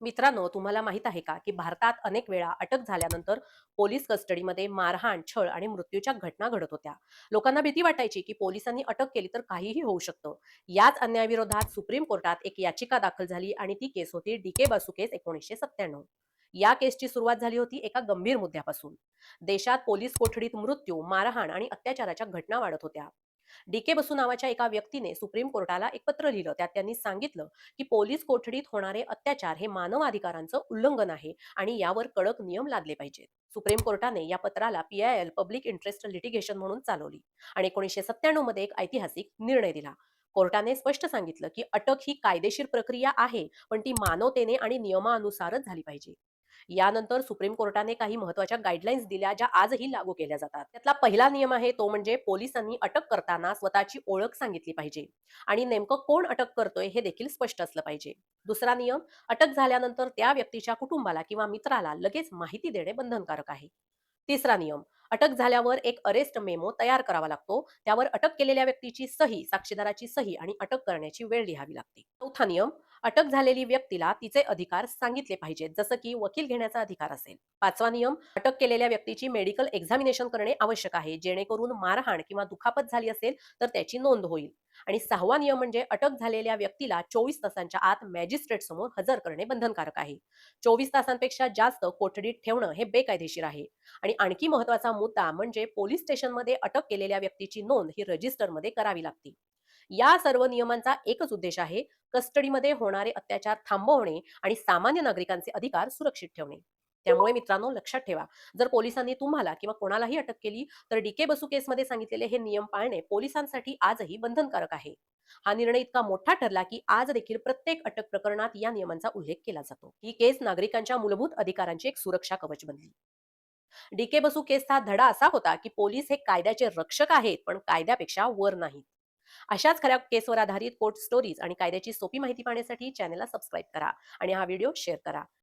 मित्रांनो, तुम्हाला माहित आहे का की भारतात अनेक वेळा अटक झाल्यानंतर पोलीस कस्टडीमध्ये मारहाण, छळ आणि मृत्यूच्या घटना घडत होत्या. लोकांना भीती वाटायची की पोलिसांनी अटक केली तर काहीही होऊ शकतं. याच अन्यायाविरोधात सुप्रीम कोर्टात एक याचिका दाखल झाली आणि ती केस होती डीके बासू केस 1997. या केसची सुरुवात झाली होती एका गंभीर मुद्द्यापासून. देशात पोलीस कोठडीत मृत्यू, मारहाण आणि अत्याचाराच्या घटना वाढत होत्या. डीके बसू नावाच्या एका व्यक्तीने सुप्रीम कोर्टाला एक पत्र लिहिलं. त्यात त्यांनी सांगितलं की पोलीस कोठडीत होणारे अत्याचार हे मानवाधिकारांचं उल्लंघन आहे आणि यावर कडक नियम लादले पाहिजेत. सुप्रीम कोर्टाने या पत्राला PIL पब्लिक इंटरेस्ट लिटिगेशन म्हणून चालवली आणि 1997 मध्ये एक ऐतिहासिक निर्णय दिला. कोर्टाने स्पष्ट सांगितलं की अटक ही कायदेशीर प्रक्रिया आहे, पण ती मानवतेने आणि नियमानुसारच झाली पाहिजे. यानंतर सुप्रीम कोर्टाने काही महत्त्वाच्या गाईडलाईन्स दिल्या, ज्या आजही लागू केल्या जातात. त्यातला पहिला नियम आहे तो म्हणजे पोलिसांनी अटक करताना स्वतःची ओळख सांगितली पाहिजे आणि नेमकं कोण अटक करतोय हे देखील स्पष्ट असलं पाहिजे. दुसरा नियम, अटक झाल्यानंतर त्या व्यक्तीच्या कुटुंबाला किंवा मित्राला लगेच माहिती देणे बंधनकारक आहे. तिसरा नियम, अटक झाल्यावर एक अरेस्ट मेमो तयार करावा लागतो. त्यावर अटक केलेल्या व्यक्तीची सही, साक्षीदाराची सही आणि अटक करण्याची वेळ लिहावी लागते. चौथा नियम, अटक झालेली व्यक्तीला तिचे अधिकार सांगितले पाहिजेत, जसं की वकील घेण्याचा अधिकार असेल. पाचवा नियम, अटक केलेल्या व्यक्तीची मेडिकल एक्झामिनेशन करणे आवश्यक आहे, जेणेकरून मारहाण किंवा दुखापत झाली असेल तर त्याची नोंद होईल. आणि सहावा नियम म्हणजे अटक झालेल्या व्यक्तीला 24 तासांच्या आत मॅजिस्ट्रेट समोर हजर करणे बंधनकारक आहे. 24 तासांपेक्षा जास्त कोठडीत ठेवणं हे बेकायदेशीर आहे. आणि आणखी महत्त्वाचा मुद्दा म्हणजे पोलीस स्टेशनमध्ये अटक केलेल्या व्यक्तीची नोंद ही रजिस्टरमध्ये करावी लागते. या सर्व नियमांचा एकच उद्देश आहे, कस्टडीमध्ये होणारे अत्याचार थांबवणे आणि सामान्य नागरिकांचे अधिकार सुरक्षित ठेवणे. त्यामुळे मित्रांनो, लक्षात ठेवा, जर पोलिसांनी तुम्हाला किंवा कोणालाही अटक केली तर डीके बसू केसमध्ये सांगितलेले हे नियम पाळणे पोलिसांसाठी आजही बंधनकारक आहे. हा निर्णय इतका मोठा ठरला की आज देखील प्रत्येक अटक प्रकरणात या नियमांचा उल्लेख केला जातो. ही केस नागरिकांच्या मूलभूत अधिकारांची एक सुरक्षा कवच बनली. डीके बसू केसचा धडा असा होता की पोलीस हे कायद्याचे रक्षक आहेत, पण कायद्यापेक्षा वर नाहीत. अशाच खऱ्या केसवर आधारित कोर्ट स्टोरीज आणि कायद्याची सोपी माहिती पाहण्यासाठी चॅनलला सबस्क्राईब करा आणि हा व्हिडिओ शेअर करा.